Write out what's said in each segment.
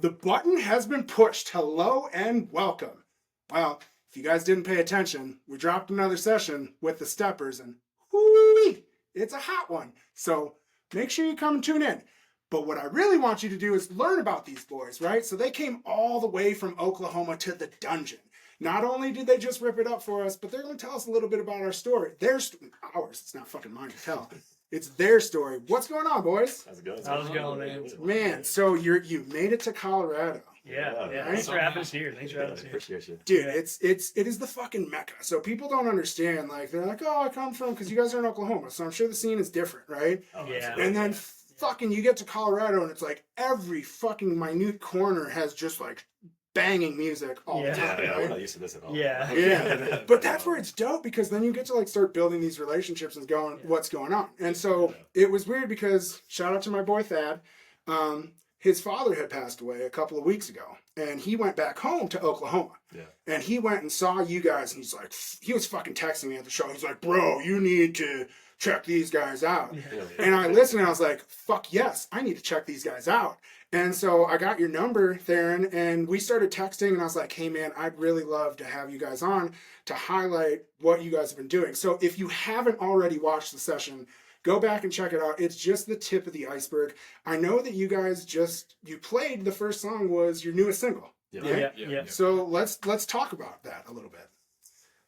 The button has been pushed. Hello and welcome. Well, if you guys didn't pay attention, we dropped another session with the steppers and whoo-wee, it's a hot one. So make sure you come and tune in. But what I really want you to do is learn about these boys, right? So they came all the way from Oklahoma to the dungeon. Not only did they just rip it up for us, but they're going to tell us a little bit about our story. Ours. It's not fucking mine to tell. It's their story. What's going on, boys? How's it going? How's it going, man? Man, so you made it to Colorado. Yeah. Right? Thanks for having us here. Appreciate you. Dude, it is the fucking Mecca. So people don't understand. Like, they're like, oh, I come from, because you guys are in Oklahoma, so I'm sure the scene is different, right? Oh, Yeah. And then fucking you get to Colorado, and it's like every fucking minute corner has just like banging music all the time. Yeah, right? we're not used to this at all. Yeah. But that's where it's dope, because then you get to like start building these relationships and going, what's going on? And so it was weird because, shout out to my boy Thad, his father had passed away a couple of weeks ago, and he went back home to Oklahoma. Yeah. And he went and saw you guys, and he's like, he was fucking texting me at the show. He's like, bro, you need to check these guys out. Yeah. And I listened, and I was like, fuck yes, I need to check these guys out. And so I got your number, Theron, and we started texting, and I was like, hey man, I'd really love to have you guys on to highlight what you guys have been doing. So if you haven't already watched the session, go back and check it out. It's just the tip of the iceberg. I know that you guys you played, the first song was your newest single. Yeah. So let's talk about that a little bit.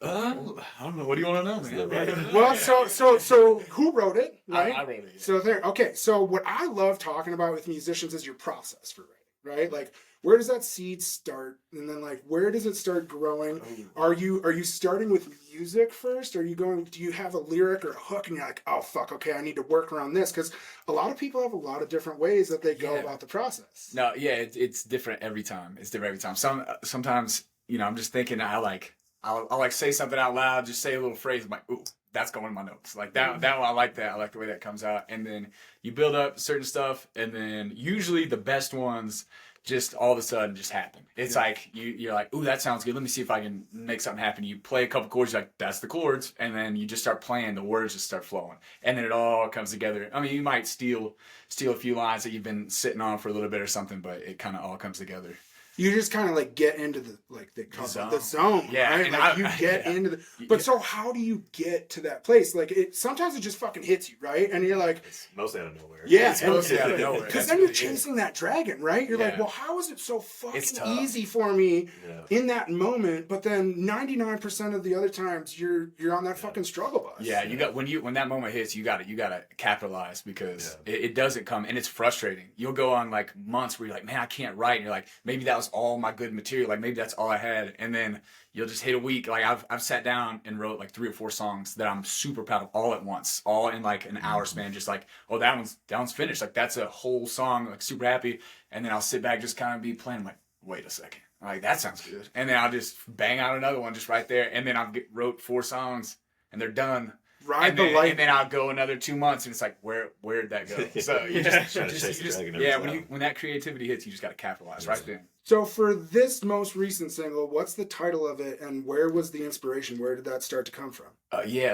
I don't know. What do you want to know, man? Well, so who wrote it, right? I wrote it. So there. Okay. So what I love talking about with musicians is your process for writing, right? Like, where does that seed start, and then like where does it start growing? Are you starting with music first? Do you have a lyric or a hook, and you're like, oh fuck, okay, I need to work around this? Because a lot of people have a lot of different ways that they go about the process. No, yeah, it's different every time. It's different every time. Sometimes, I'm just thinking I'll like say something out loud, just say a little phrase. I'm like, ooh, that's going in my notes. Like that one, I like that. I like the way that comes out. And then you build up certain stuff, and then usually the best ones just all of a sudden just happen. It's like you're like, ooh, that sounds good. Let me see if I can make something happen. You play a couple chords, you're like, that's the chords, and then you just start playing. The words just start flowing, and then it all comes together. I mean, you might steal a few lines that you've been sitting on for a little bit or something, but it kind of all comes together. You just kind of like get into the zone, yeah, right? Like you get into the. But so how do you get to that place? Like sometimes it just fucking hits you, right? And you're like, it's mostly out of nowhere. Yeah, it's mostly out of nowhere. Because then you're chasing that dragon, right? You're like, well, how is it so fucking easy for me in that moment? But then 99% of the other times you're on that fucking struggle bus. Yeah, you got when that moment hits, you gotta capitalize, because it doesn't come, and it's frustrating. You'll go on like months where you're like, man, I can't write, and you're like, maybe that was all my good material, like maybe that's all I had, and then you'll just hit a week. Like I've sat down and wrote like 3 or 4 songs that I'm super proud of all at once, all in like an hour span, just like, oh, that one's finished, like that's a whole song, like super happy. And then I'll sit back, just kind of be playing, I'm like, wait a second, like that sounds good, and then I'll just bang out another one just right there, and then wrote 4 songs and they're done. And then I'll go another 2 months, and it's like, where'd that go? So you when that creativity hits, you just got to capitalize right then. So for this most recent single, what's the title of it, and where was the inspiration? Where did that start to come from?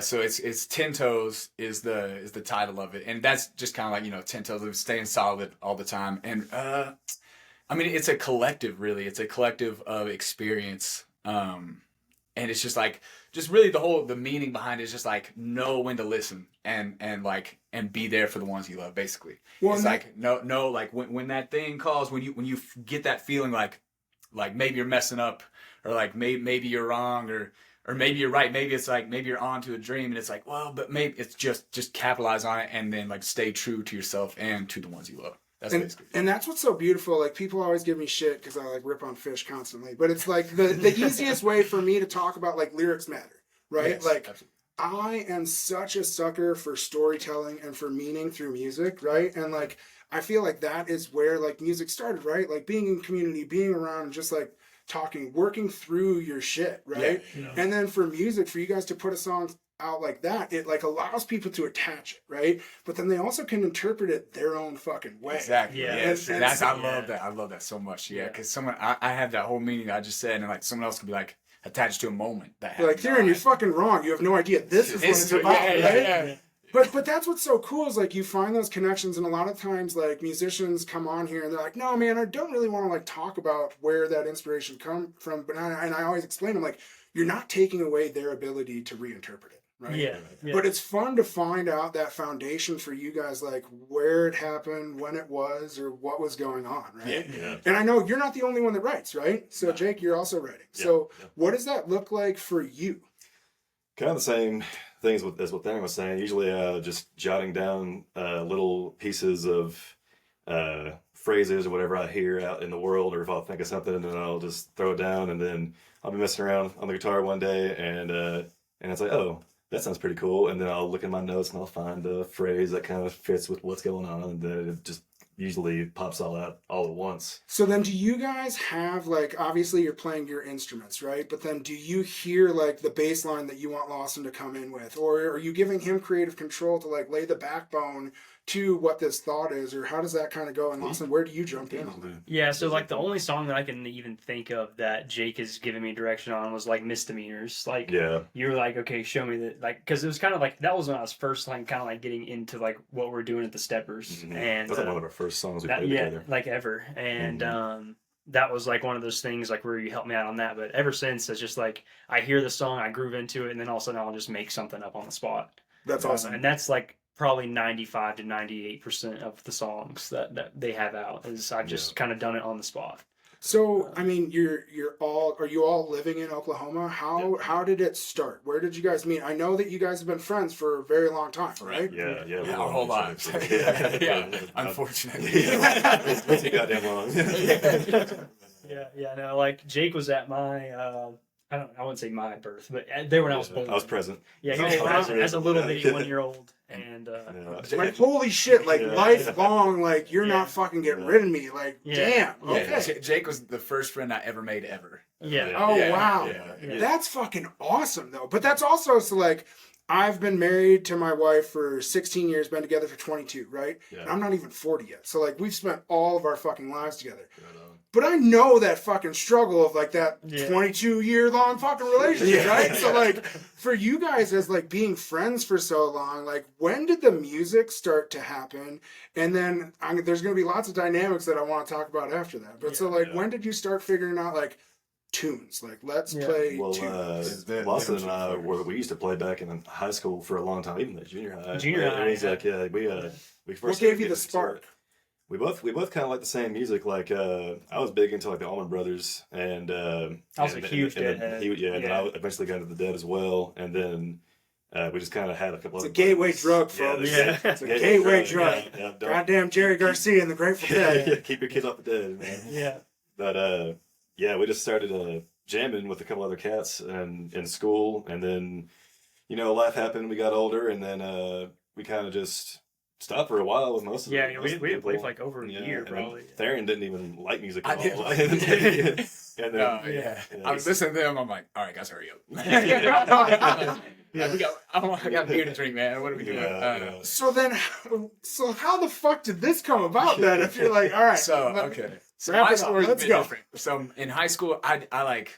So it's 10 Toes is the title of it, and that's just kind of like 10 toes of staying solid all the time. And I mean, it's a collective, really. It's a collective of experience, and it's just like, just really the meaning behind it is just like, know when to listen and be there for the ones you love, basically. Well, it's like no like when that thing calls, when you get that feeling like maybe you're messing up, or like maybe you're wrong, or maybe you're right, maybe it's like maybe you're on to a dream, and it's like, well, but maybe it's just capitalize on it, and then like stay true to yourself and to the ones you love. And that's what's so beautiful. Like, people always give me shit because I like rip on Fish constantly, but it's like the easiest way for me to talk about like lyrics matter, right? Yes, like absolutely. I am such a sucker for storytelling and for meaning through music, right? And like I feel like that is where like music started, right? Like being in community, being around, and just like talking, working through your shit, right? Yeah. And then for music, for you guys to put a song out like that, it like allows people to attach it, right? But then they also can interpret it their own fucking way. Exactly. Yeah. Yes. I love that. I love that so much. Yeah, because I have that whole meaning that I just said, and like someone else could be like attached to a moment that happened. Like, Theron, you're fucking wrong. You have no idea. This is what it's about, right? But that's what's so cool is like you find those connections, and a lot of times like musicians come on here and they're like, no man, I don't really want to like talk about where that inspiration come from. But I always explain them like you're not taking away their ability to reinterpret it, right? Yeah. But it's fun to find out that foundation for you guys, like where it happened, when it was, or what was going on, right? Yeah. And I know you're not the only one that writes, right? So Jake, you're also writing. So what does that look like for you? Kind of the same things as what Theron was saying. Usually just jotting down little pieces of phrases or whatever I hear out in the world, or if I'll think of something, and then I'll just throw it down, and then I'll be messing around on the guitar one day, and it's like, oh, that sounds pretty cool, and then I'll look in my notes and I'll find a phrase that kind of fits with what's going on, and then it just usually pops all out all at once. So then do you guys have, like, obviously you're playing your instruments, right? But then do you hear, like, the bass line that you want Lawson to come in with? Or are you giving him creative control to, like, lay the backbone to what this thought is? Or how does that kind of go? And Lawson, where do you jump in on that? Yeah, so like the only song that I can even think of that Jake has given me direction on was like Misdemeanors. Like, you were like, okay, show me that, like, because it was kind of like, that was when I was first like kind of like getting into like what we're doing at the Steppers. Mm-hmm. And that's like one of our first songs we played together. like ever. And that was like one of those things like where you helped me out on that. But ever since, it's just like I hear the song, I groove into it, and then all of a sudden I'll just make something up on the spot. That's awesome. And that's like probably 95 to 98% of the songs that they have out is I've just kind of done it on the spot. So, I mean, are you all living in Oklahoma? How did it start? Where did you guys meet? I know that you guys have been friends for a very long time, right? Yeah, our whole lives. Unfortunately. It's too goddamn long. No, like Jake was at my I wouldn't say my birth, but there when I was born. I was present. Yeah, he was as a little bitty 1-year-old, and like holy shit, like lifelong, like you're not fucking getting rid of me, like damn. Okay. Jake was the first friend I ever made ever. Oh wow. That's fucking awesome though. But that's also so like I've been married to my wife for 16 years, been together for 22, right? Yeah. And I'm not even 40 yet. So like we've spent all of our fucking lives together. But I know that fucking struggle of like that 22-year long fucking relationship, right? So like for you guys as like being friends for so long, like when did the music start to happen? And then there's going to be lots of dynamics that I want to talk about after that. But so like when did you start figuring out like tunes? Like let's play tunes. Lawson and I we used to play back in high school for a long time, even at junior high. And he's like, we first. What gave you the spark? We both kind of like the same music. Like I was big into like the Allman Brothers, and I was a huge Dead head. And then I eventually got into the Dead as well, and then we just kind of had a couple. It's a gateway drug, folks. It's a gateway drug. Goddamn Jerry Garcia and the Grateful Dead. Keep your kids off the Dead, man. Yeah. But we just started jamming with a couple other cats and in school, and then life happened. We got older, and then we kind of just stopped for a while with most of we didn't play for like over a year probably. Theron didn't even like music at all. I was listening to them. I'm like, all right, guys, hurry up. I got beer to drink, man. What are we doing? So how the fuck did this come about then? If you're like, all right, So my story is a bit different. So in high school, I don't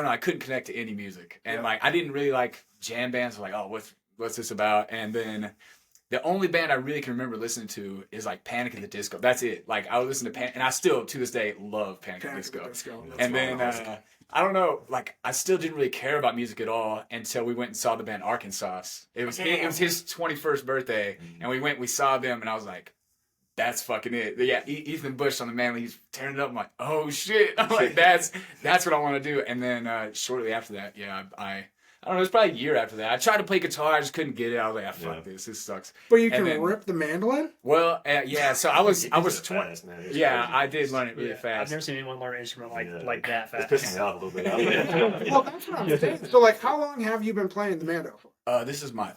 know, I couldn't connect to any music, and like I didn't really like jam bands. Like, oh, what's this about? And then the only band I really can remember listening to is like Panic at the Disco. That's it. Like I would listen to Panic, and I still to this day love Panic at the Disco. And then I don't know, like I still didn't really care about music at all until we went and saw the band Arkansas. It was his 21st birthday, and we saw them, and I was like, that's fucking it. Yeah, Ethan Bush on the Manly, he's tearing it up. I'm like, oh shit. I'm like, that's what I want to do. And then shortly after that, I don't know, it was probably a year after that. I tried to play guitar, I just couldn't get it. I was like, fuck this sucks. But you can rip the mandolin? Well, so I was 20. Fast, man. I did learn it really fast. I've never seen anyone learn an instrument like that fast. It's pissing me off a little bit. Well, that's what I'm saying. So, like, how long have you been playing the mando for? This is my,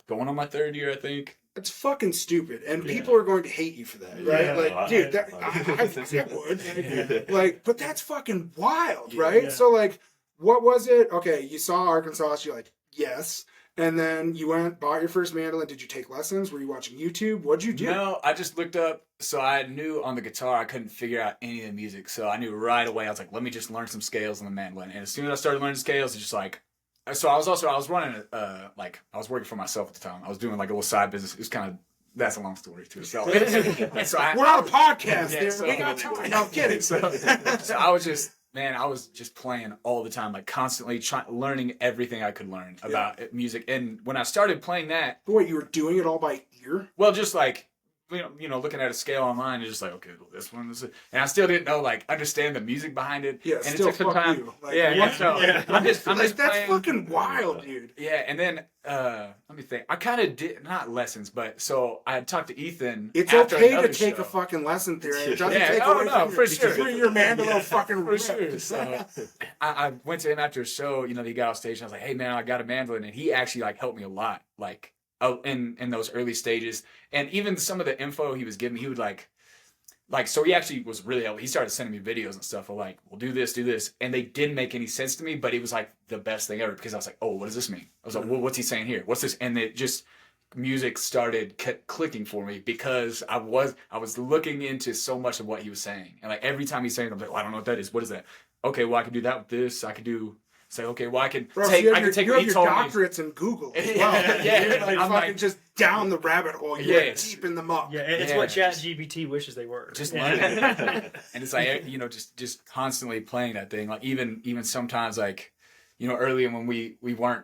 going on my 3rd year, I think. It's fucking stupid, and people are going to hate you for that, right? Like, dude, I would. Like, but that's fucking wild, right? Yeah. So, like, what was it? Okay, you saw Arkansas, you're like, yes. And then you bought your first mandolin. Did you take lessons? Were you watching YouTube? What'd you do? No, I just looked up. So I knew on the guitar I couldn't figure out any of the music. So I knew right away. I was like, let me just learn some scales on the mandolin. And as soon as I started learning scales, it's just like, So I was running like I was working for myself at the time. I was doing like a little side business. It was kind of that's a long story too. So, We're on a podcast. Yeah, so, we got time. No, I'm kidding. So I was just playing all the time, like constantly learning everything I could learn about music. And when I started playing that, wait, you were doing it all by ear? Well, just like. Looking at a scale online, it's just like, okay, well, this one is, and I still didn't know, like, understand the music behind it. Yeah, and still it took some time. You. Like, I'm just that's playing. fucking wild, dude. Yeah, and then let me think. I kind of did not lessons, but so I talked to Ethan. It's after okay to take show. a fucking lesson theory. It doesn't Yeah, take oh, away no, from for sure. For your mandolin fucking for sure. So I went to him after a show. He got off stage. And I was like, hey man, I got a mandolin, and he actually like helped me a lot. Like. In those early stages, and even some of the info he was giving me, he would like so he actually was really helpful. He started sending me videos and stuff of like, we'll do this, and they didn't make any sense to me, but it was like the best thing ever because I was like, oh, what does this mean? I was like, well, what's he saying here? What's this? And it just music started clicking for me because I was looking into so much of what he was saying, and like every time he's saying, I'm like, well, I don't know what that is. What is that? Okay, well, I can do that with this. I could do. Say, okay, well, I can take you what have he your told me. doctorates in Google as well. Yeah. You're like I'm fucking like, just down the rabbit hole. You're deep in the muck. Yeah, it's what ChatGPT wishes they were. Just learning. And it's like, just constantly playing that thing. Like even sometimes like, earlier when we weren't,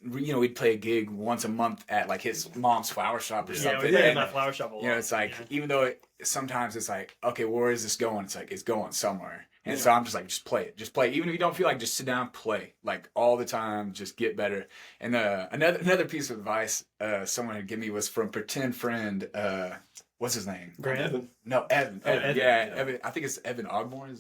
we'd play a gig once a month at like his mom's flower shop or something. Yeah, we did my flower shop a lot. It's like, even though sometimes it's like, okay, where is this going? It's like, it's going somewhere. And so I'm just like, just play it. Even if you don't feel like, just sit down, play. Like all the time, just get better. And another piece of advice someone had given me was from pretend friend, what's his name? Grant? Evan? No, Evan. Evan. Yeah, Evan. I think it's Evan Ogborn.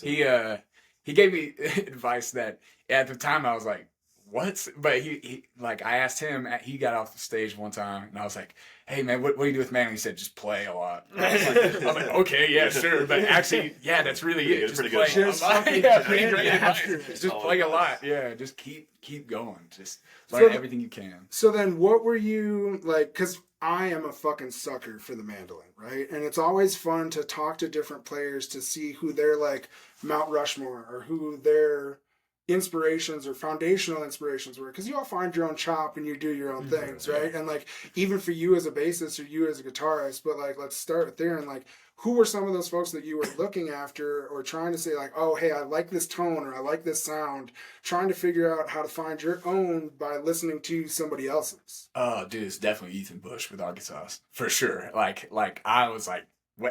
Yeah. He gave me advice that at the time I was like, what? But he like I asked him. He got off the stage one time, and I was like, "Hey man, what do you do with Mandolin?" He said, "Just play a lot." I'm like, "Okay, yeah, sure." But actually, yeah, that's really it. Just pretty play good. a lot. Yeah, pretty great advice. Just play a lot. Yeah, just keep going. Just learn everything you can. So then, what were you like? Because I am a fucking sucker for the mandolin, right? And it's always fun to talk to different players to see who their like Mount Rushmore or who their inspirations or foundational inspirations were, because you all find your own chop and you do your own things, right? And like even for you as a bassist or you as a guitarist, but like let's start with Theron, like who were some of those folks that you were looking after or trying to say like, oh hey, I like this tone or I like this sound, trying to figure out how to find your own by listening to somebody else's? Oh dude, it's definitely Ethan Bush with Arkansas for sure. Like I was like,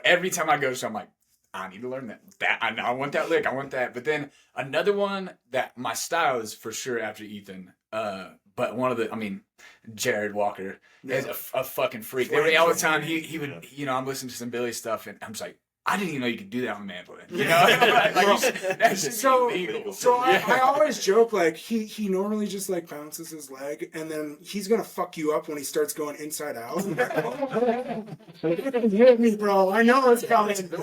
every time I go to show, I'm like, I need to learn that. I want that lick. I want that. But then another one that my style is for sure after Ethan. But one of Jared Walker is a fucking freak. All the time he would, I'm listening to some Billy stuff and I'm just like, I didn't even know you could do that on the mandolin. That's just illegal. So I always joke like he normally just like bounces his leg and then he's gonna fuck you up when he starts going inside out. Hit me, bro. I know it's coming. Dude,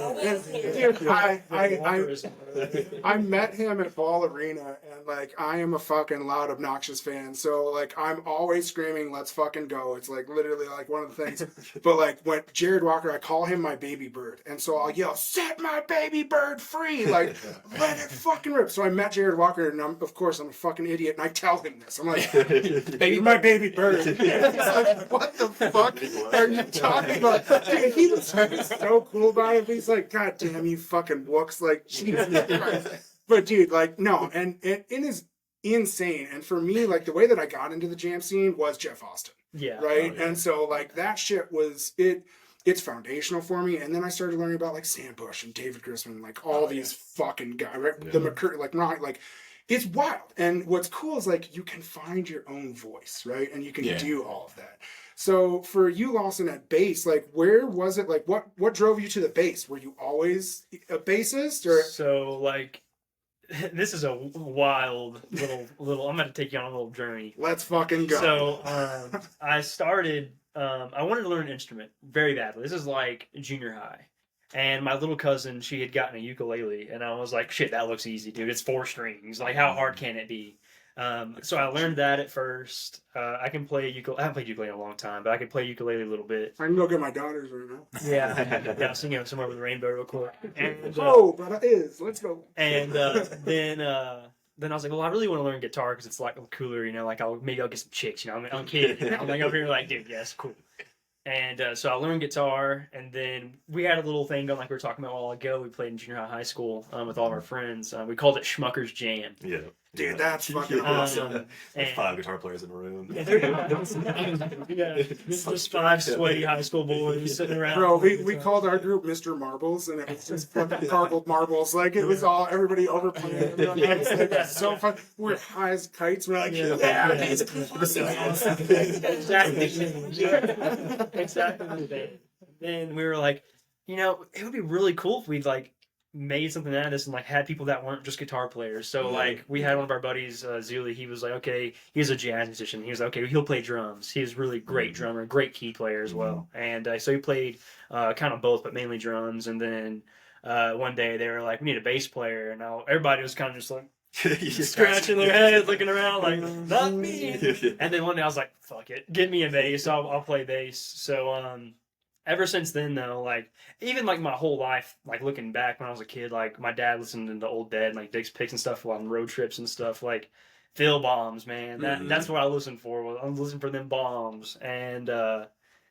I met him at Ball Arena and like I am a fucking loud, obnoxious fan. So like I'm always screaming, "Let's fucking go!" It's like literally like one of the things. But like when Jared Walker, I call him my baby bird, and so I'll yell, "Set my baby bird free!" Like, let it fucking rip. So I met Jared Walker, and of course I'm a fucking idiot, and I tell him this. I'm like, "Baby, my baby bird." He's like, "What the fuck are you talking about?" Dude, he was so cool about it. He's like, "God damn you fucking wooks!" Like, Jesus Christ. But dude, like, no, and it is insane. And for me, like, the way that I got into the jam scene was Jeff Austin. Yeah. Right? Oh, yeah. And so, like, that shit was, it's foundational for me. And then I started learning about, like, Sam Bush and David Grisman, like, all these fucking guys, right? Yeah. The McCurry, like, not, like, it's wild. And what's cool is, like, you can find your own voice, right? And you can do all of that. So for you, Lawson, at bass, like, where was it? Like, what drove you to the bass? Were you always a bassist? Or So, like, this is a wild little. I'm going to take you on a little journey. Let's fucking go. So, I started. I wanted to learn an instrument very badly. This is like junior high, and my little cousin, she had gotten a ukulele, and I was like, "Shit, that looks easy, dude. It's 4 strings. Like, how hard can it be?" So I learned that at first. I can play ukulele. I haven't played ukulele in a long time, but I can play ukulele a little bit. I can go get my daughters right now. Yeah, I'll sing Somewhere with the Rainbow real quick. And, oh, but it is. Let's go. And then then I was like, well, I really want to learn guitar because it's like cooler, like I'll get some chicks, I'm a kid. I'm like over here like, dude, yeah, it's cool. And so I learned guitar, and then we had a little thing going like we were talking about a while ago. We played in junior high school with all of our friends. We called it Schmucker's Jam. Yeah. Dude, that's fucking awesome. And 5 guitar players in a room. Just 5 sweaty high school boys sitting around. Bro, we called our group Mr. Marbles, and it was just fucking gargled marbles. Like, it was all everybody overplaying. It was so fun. We were high as kites. We're like, Exactly. Then we were like, it would be really cool if we'd like made something out of this and like had people that weren't just guitar players. So like we had one of our buddies, Zuli. He was like, okay, he's a jazz musician. He was like, okay, he'll play drums. He's a really great drummer, great key player as well. And so he played kind of both, but mainly drums. And then one day they were like, we need a bass player. And now everybody was kind of just like scratching their heads, looking around like, not me. And then one day I was like, fuck it, give me a bass. I'll play bass. So ever since then, though, like, even, like, my whole life, like, looking back when I was a kid, like, my dad listened to Old Dead, like, Dick's Picks and stuff on road trips and stuff, like, Phil bombs, man. That's what I listened for. I was listening for them bombs. And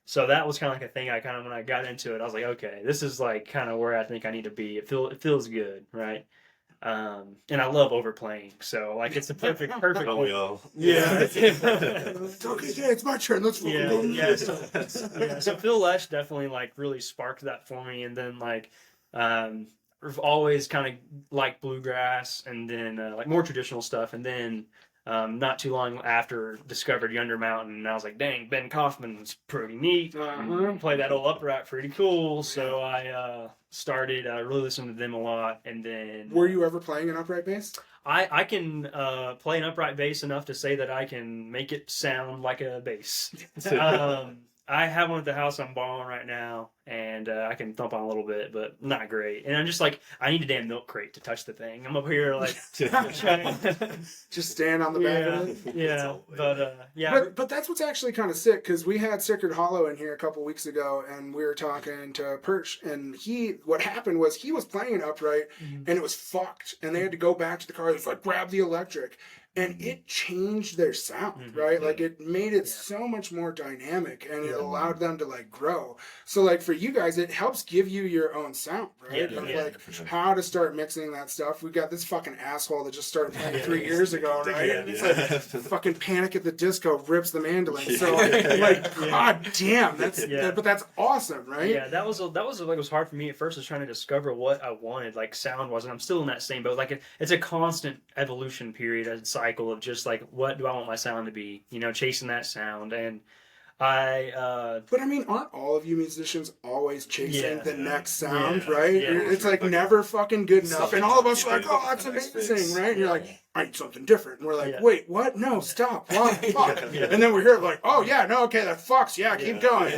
so that was kind of like a thing when I got into it, I was like, okay, this is, like, kind of where I think I need to be. It feels good, right? And I love overplaying, so like it's a perfect. Don't we all? Yeah. Okay, it's my turn. Let's So Phil Lesh definitely like really sparked that for me, and then like I've always kind of liked bluegrass, and then like more traditional stuff, and then not too long after discovered Yonder Mountain, and I was like, dang, Ben Kaufman's pretty neat. Play that old upright pretty cool. So I started really listening to them a lot, and then were you ever playing an upright bass? I can play an upright bass enough to say that I can make it sound like a bass. I have one at the house I'm borrowing right now, and I can thump on a little bit, but not great. And I'm just like, I need a damn milk crate to touch the thing. I'm up here like just stand on the back of it. Yeah, but But that's what's actually kind of sick, because we had Sacred Hollow in here a couple weeks ago, and we were talking to Perch, and what happened was he was playing upright, and it was fucked, and they had to go back to the car, like grab the electric. And it changed their sound, right? Like, it made it so much more dynamic, and it allowed them to, like, grow. So, like, for you guys, it helps give you your own sound, right? Like, how to start mixing that stuff. We got this fucking asshole that just started playing 3 years ago, right? It's like, fucking Panic at the Disco rips the mandolin. So, like, god damn, but that's awesome, right? Yeah, that was like, it was hard for me at first, was trying to discover what I wanted, like, sound-wise, and I'm still in that same boat. Like, it's a constant evolution period, cycle of just like, what do I want my sound to be, chasing that sound. And but I mean, aren't all of you musicians always chasing the next sound, right? It's like never fucking good enough, and all of us are like, oh, that's amazing, right? And you're like, I need something different. And we're like, wait, what? No, stop. What? Fuck. And then we're here like, oh yeah, no, okay, that fucks. Yeah, keep going.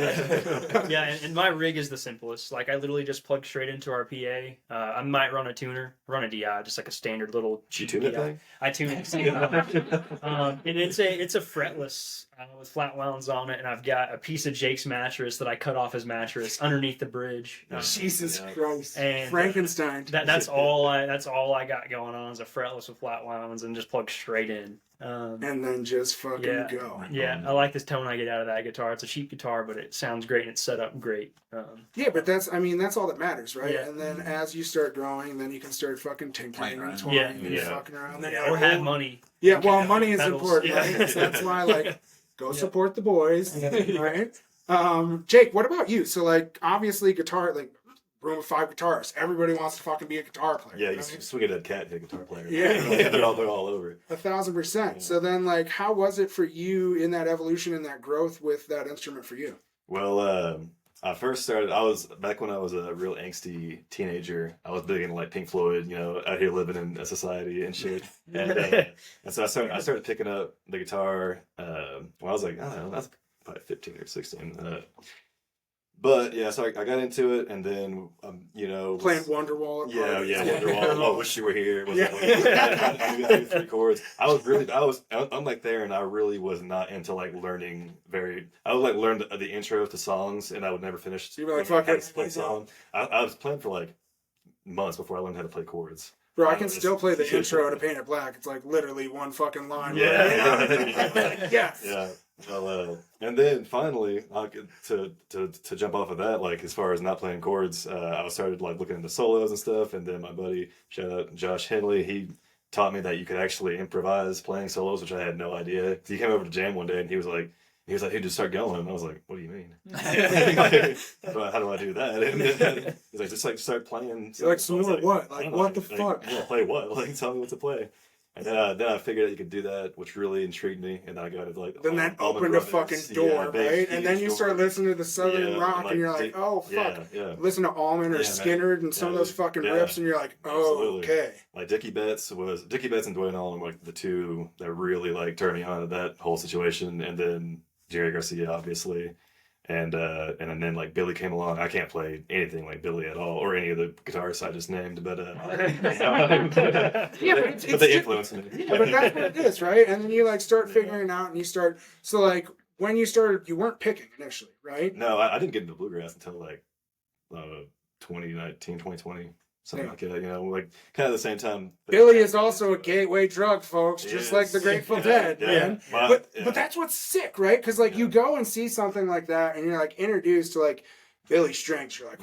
And my rig is the simplest. Like, I literally just plug straight into our PA. I might run a tuner, run a DI, just like a standard little cheap DI. I tune it. And it's a fretless with flat wounds on it, and I've got a piece of Jake's mattress that I cut off his mattress underneath the bridge. Jesus Christ, and Frankenstein. That's all I got going on is a fretless with flat wounds and just plug straight in. And then just fucking go. Yeah, I like this tone I get out of that guitar. It's a cheap guitar, but it sounds great and it's set up great. Yeah, but that's all that matters, right? Yeah. And then as you start growing, then you can start fucking tinkering and toying and fucking around. Or have money. Yeah, well, money is important, right? So that's why, like, go support the boys, right? Jake, what about you? So, like, obviously guitar, like, room of 5 guitarists. Everybody wants to fucking be a guitar player. Yeah, you swing at that cat, hit a guitar player. Yeah. they're all over it. 1,000%. Yeah. So then, like, how was it for you in that evolution and that growth with that instrument for you? Well, I first started, back when I was a real angsty teenager, I was big into, like, Pink Floyd, out here living in a society and shit. And so I started picking up the guitar when I was like, I don't know, that's probably 15 or 16. But yeah, so I got into it, and then playing Wonderwall. Wonderwall. Oh, wish you were here. I knew 3 chords. Unlike Theron, I really was not into like learning I would like learn the intro to songs, and I would never finish. You were like, fuck it, play song. I was playing for like months before I learned how to play chords. Bro, I can still play the intro to Paint It Black. It's like literally one fucking line. Yeah. Yes. Yeah. Well, and then finally, to jump off of that, like as far as not playing chords, I started like looking into solos and stuff. And then my buddy, shout out Josh Henley, he taught me that you could actually improvise playing solos, which I had no idea. He came over to jam one day and he was like, hey, just start going. And I was like, what do you mean? Well, how do I do that? And then he's like, just like start playing. You're like, so like, what? Like, what the fuck? Yeah, play what? Like, tell me what to play. And then I figured out you could do that, which really intrigued me. And then I got it like. Then that opened a fucking door, right? And then you start listening to the Southern rock, and you're like, oh fuck. Yeah. Listen to Allman or Skinner and some of those fucking riffs, and you're like, oh, absolutely. Okay. Like Dickie Betts and Dwayne Allman were like the two that really like turned me on to that whole situation. And then Jerry Garcia, obviously. And then like Billy came along. I can't play anything like Billy at all, or any of the guitarists I just named, but but they influenced me. Yeah, but that's what it is, right? And then you like start figuring out, and you start. So like when you started, you weren't picking initially, right? No, I didn't get into bluegrass until like 2019, 2020. Something like that, you know, like kind of the same time. Billy is also a gateway drug, folks, just like the Grateful Dead, man. Wow. But that's what's sick, right? Because like you go and see something like that, and you're like introduced to like Billy Strings. You're like,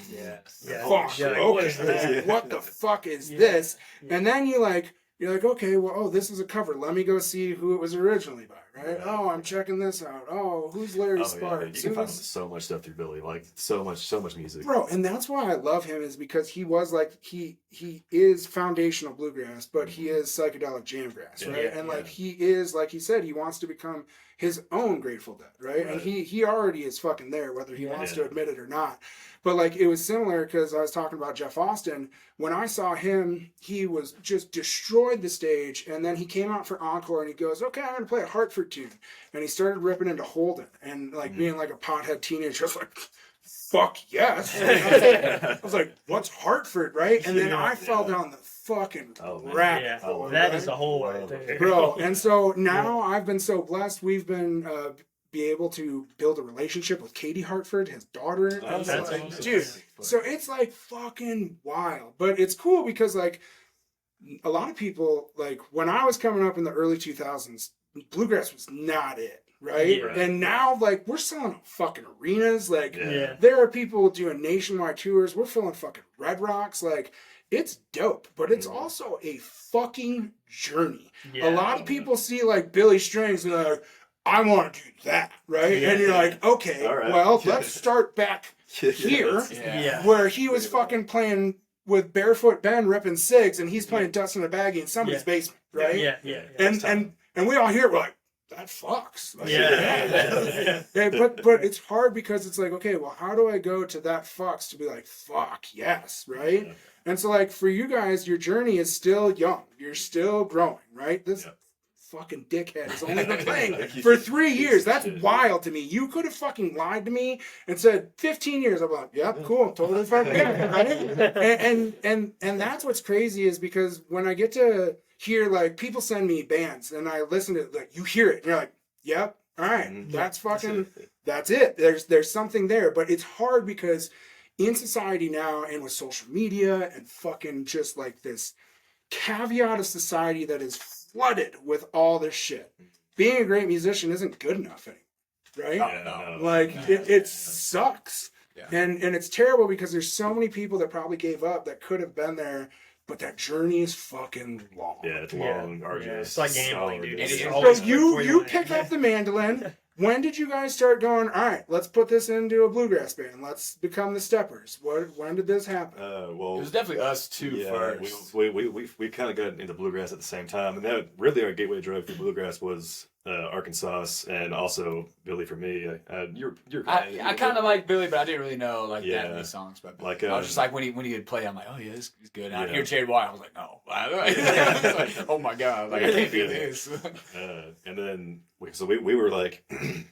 fuck, okay, what the fuck is this? And then you're like, okay, well, this is a cover. Let me go see who it was originally by, right? Oh, I'm checking this out. Oh, who's Larry Sparks? You can find so much stuff through Billy, like so much music. Bro, and that's why I love him, is because he was like, he is foundational bluegrass, but he is psychedelic jamgrass, right? And like he is, like he said, he wants to become his own Grateful Dead, right? And he already is fucking there, whether he wants to admit it or not. But like it was similar because I was talking about Jeff Austin. When I saw him, he was just destroyed the stage, and then he came out for encore and he goes, okay, I'm gonna play a Hartford tune. And he started ripping into Holden and like being like a pothead teenager, just like, fuck yes. I was like, what's Hartford, right? And then I fell down the fucking rabbit hole. That is a whole right there. Bro, and so now I've been so blessed. We've been be able to build a relationship with Katie Hartford, his daughter. And that's like, awesome. dude, so it's like fucking wild. But it's cool because like a lot of people, like when I was coming up in the early 2000s, bluegrass was not it. Right? And now, like, we're selling fucking arenas. Like, there are people doing nationwide tours. We're filling fucking Red Rocks. Like, it's dope, but it's also a fucking journey. A lot of people see, like, Billy Strings and they're like, I want to do that, right? And you're like, okay, well, let's start back here where he was fucking playing with Barefoot Ben ripping cigs and he's playing Dust in a Baggie in somebody's basement, right? And we all hear it, we're like, that fucks. Like, but it's hard because it's like, okay, well, how do I go to that fucks to be like, fuck, yes, right? And so, like, for you guys, your journey is still young. You're still growing, right? This fucking dickhead has only been playing for 3 years. That's wild to me. You could have fucking lied to me and said 15 years. I'm like, yep, cool, totally fucking right? And that's what's crazy is because when I get to hear, like, people send me bands and I listen to it, like, you hear it and you're like, yep, all right, that's fucking, that's it. There's something there, but it's hard because in society now and with social media and fucking just like this caveat of society that is flooded with all this shit, being a great musician isn't good enough anymore, right? Like, it sucks. And it's terrible because there's so many people that probably gave up that could have been there. But that journey is fucking long. Yeah, it's long, arduous. It's like gambling, dude. So you pick up the mandolin. When did you guys start going, all right, let's put this into a bluegrass band. Let's become the Steppers. When did this happen? Well, it was definitely us two first. We kind of got into bluegrass at the same time. And that really our gateway drug for bluegrass was Arkansas and also Billy for me. I kind of like Billy, but I didn't really know that many songs by Billy. Like, I was just like, when he would play, I'm like, oh yeah, this is good. And I'd hear Jared White, I was like, no. Like, oh my God, like, I can't do this. And then, we were like,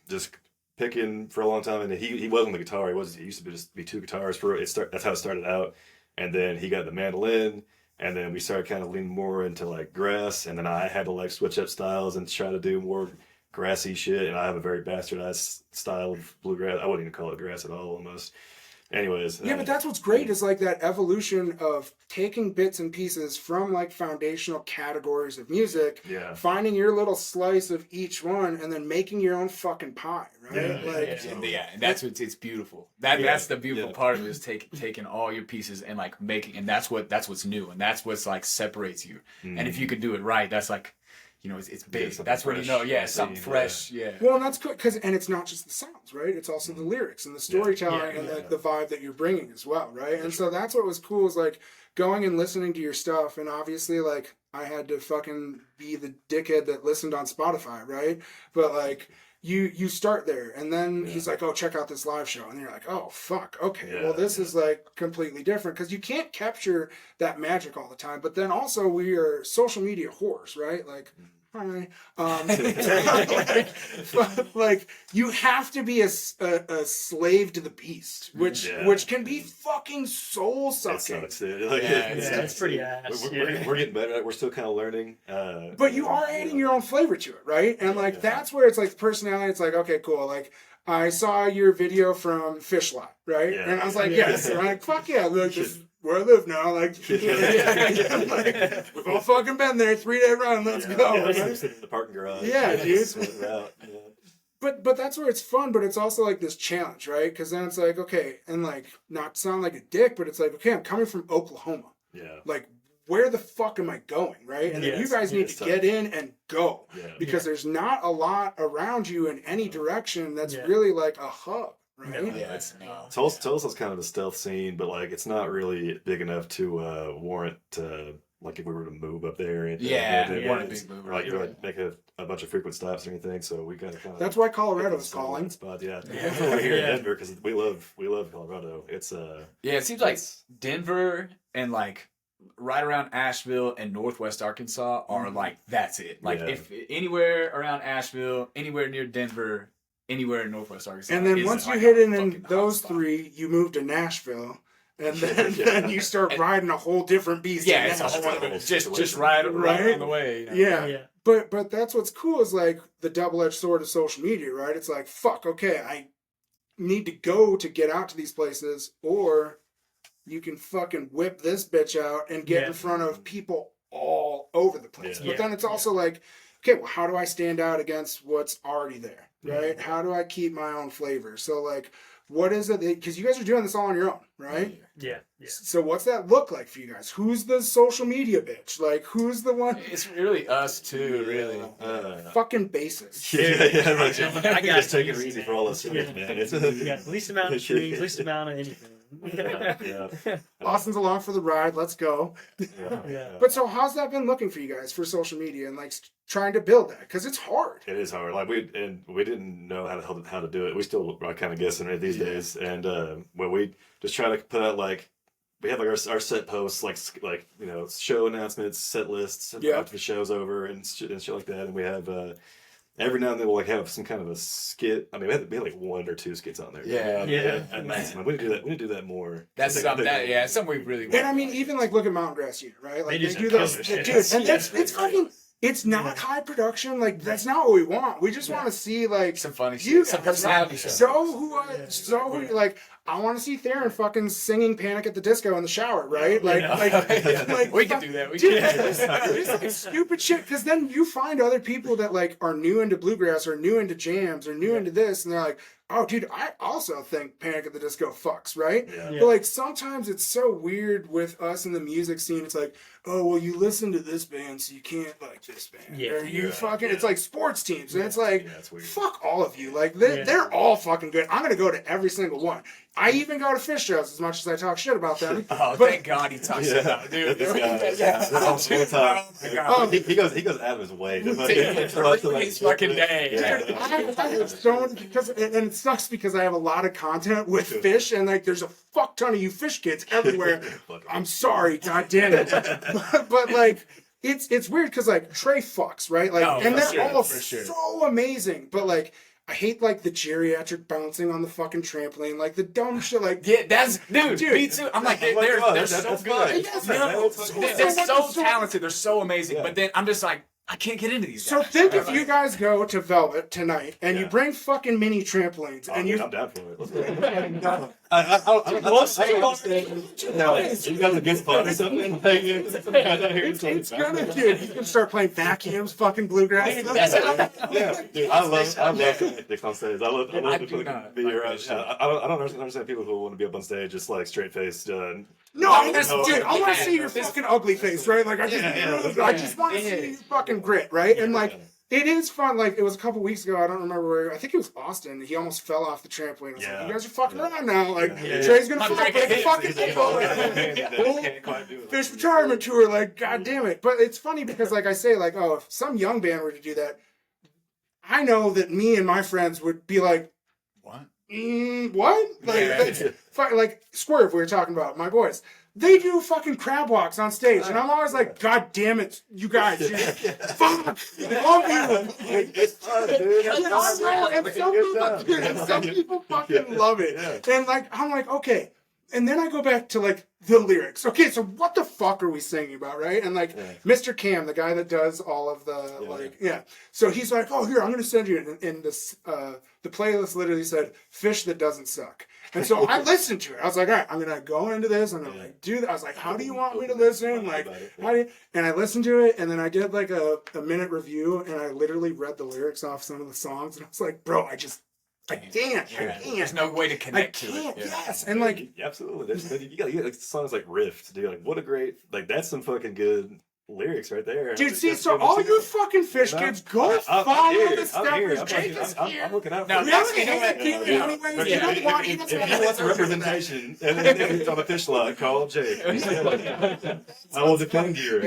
just picking for a long time. And he wasn't the guitar. He used to be two guitars. That's how it started out. And then he got the mandolin. And then we started kind of leaning more into like grass, and then I had to like switch up styles and try to do more grassy shit. And I have a very bastardized style of bluegrass. I wouldn't even call it grass at all, almost. anyways. Yeah, but that's what's great is like that evolution of taking bits and pieces from like foundational categories of music, finding your little slice of each one, and then making your own fucking pie, right? And that's it's beautiful. That's the beautiful part of it is taking all your pieces and like making, and that's what's new, and that's what's like separates you. And if you could do it right, that's like, you know, it's big. That's where you know, something fresh. Yeah. Well, and that's cool and it's not just the sounds, right? It's also the lyrics and the storytelling and like the vibe that you're bringing as well, right? And so that's what was cool is like going and listening to your stuff, and obviously like I had to fucking be the dickhead that listened on Spotify, right? But like you start there, and then he's like, oh, check out this live show, and you're like, oh fuck, okay, well this is like completely different because you can't capture that magic all the time. But then also we are social media whores, right? Like, hi, like you have to be a slave to the beast, which can be fucking soul sucking. It's pretty ass. We're getting better at it. We're still kind of learning. But you are adding your own flavor to it, right? And like that's where it's like personality. It's like, okay, cool. Like I saw your video from Fish Lot, right? And I was like, yes. And I'm like, fuck yeah, look, this is where I live now. Like, like we've all fucking been there. 3-day run. Let's go. Right? Sitting in the parking garage. Yeah, dude. But that's where it's fun, but it's also like this challenge, right? Because then it's like, okay, and like not sound like a dick, but it's like, okay, I'm coming from Oklahoma. Yeah. Like, where the fuck am I going, right? And you guys need to get in and go. Because there's not a lot around you in any direction that's really like a hub. Right? Tulsa's kind of a stealth scene, but like it's not really big enough to warrant like if we were to move up there and like make a bunch of frequent stops or anything. So we got to kind of. That's why Colorado is calling. Spot, we're here in Denver because we love Colorado. It's it seems like Denver and like right around Asheville and Northwest Arkansas are like that's it. Like if anywhere around Asheville, anywhere near Denver. Anywhere in Northwest Arkansas. And then once you hit in those three, you move to Nashville. And then you start riding a whole different beast. Yeah, it's a whole other just right on the way. You know? Yeah. But that's what's cool is like the double-edged sword of social media, right? It's like, fuck, okay, I need to go to get out to these places, or you can fucking whip this bitch out and get in front of people all over the place. But then it's also like, okay, well, how do I stand out against what's already there? Right? How do I keep my own flavor? So, like, what is it? Because you guys are doing this all on your own, right? Yeah. So, what's that look like for you guys? Who's the social media bitch? Like, who's the one? It's really us, too, really. Fucking basis. I got just take it easy for all us, man. You got the least amount of trees, least amount of anything. Austin's along for the ride. Let's go. But so how's that been looking for you guys for social media and like trying to build that? Because it's hard. It is hard. Like we didn't know how to do it. We still are kind of guessing it these days. And we just try to put out like we have like our set posts like you know show announcements, set lists after the show's over and shit like that. And we have. Every now and then we'll like have some kind of a skit. I mean, we had like 1 or 2 skits on there. At maximum. We need to do that more. That's something we really want. And I mean, even like look at Mountain Grass Unit, right? Like they do those, dude. And it's fucking. It's not high production. Like that's not what we want. We just want to see like some funny shit, some personality. Like I want to see Theron fucking singing "Panic at the Disco" in the shower, right? Like we can do that. It's like stupid shit. Because then you find other people that like are new into bluegrass or new into jams or new into this, and they're like, oh, dude, I also think Panic at the Disco fucks, right? But like sometimes it's so weird with us in the music scene. It's like, oh, well, you listen to this band, so you can't like this band. Or you fucking, it's like sports teams. And it's like, fuck all of you. Like, they're all fucking good. I'm going to go to every single one. I even go to fish shows as much as I talk shit about them. But, thank God he talks shit about it, dude. This guy. He goes out of his way. His fucking day. I have so many, and it sucks because I have a lot of content with fish, and like there's a fuck ton of you fish kids everywhere. I'm sorry, god damn it. But like it's weird because like Trey fucks, right? Like and they're all so amazing. But like I hate like the geriatric bouncing on the fucking trampoline, like the dumb shit. Like that's dude. Me too. I'm like they're so good. They're so talented. They're so amazing. But then I'm just like I can't get into these So guys. think if you guys go to Velvet tonight and you bring fucking mini trampolines and you. I'm down for it. Let's go. You got the good spot or something? It's gonna, dude. You can start playing vacuums, fucking bluegrass. Yeah, dude, I love connecting on stage. I love to fucking be around. I don't understand people who want to be up on stage just like straight faced. No, dude, I want to see your fucking ugly face, right? Like I just want to see your fucking grit, right? And like. It is fun. Like, it was a couple weeks ago. I don't remember where. I think it was Austin. He almost fell off the trampoline. I was like, you guys are fucking around now. Like, Trey's going to break the fucking people. Fish retirement tour. Like, God damn it. But it's funny because, like I say, like, oh, if some young band were to do that, I know that me and my friends would be like, what? What? Like, Swerve, we were talking about, my boys. They do fucking crab walks on stage, and I'm always like, God damn it, you guys. Fuck! I love you! It's fun, dude. And some people fucking love it. And, like, I'm like, okay. And then I go back to, like, the lyrics. Okay, so what the fuck are we singing about, right? And, like, Mr. Cam, the guy that does all of the, So he's like, oh, here, I'm going to send you. And this, the playlist literally said, Fish That Doesn't Suck. And so I listened to it. I was like, all right, I'm going to go into this. I'm going to like do that. I was like, how do you want me to listen? Like, and I listened to it. And then I did like a minute review. And I literally read the lyrics off some of the songs. And I was like, bro, I can't. There's no way to connect to it. Yes. And like, absolutely. You got like, songs like Rift, dude. Like, what a great, like, that's some fucking good lyrics right there. Dude, see, so all you fucking Fish kids, go follow the steppers. Jake is here. I'm looking out for No, you. That's anyways. You don't want If you want some representation and then on the fish lot, call Jake. I will defend you.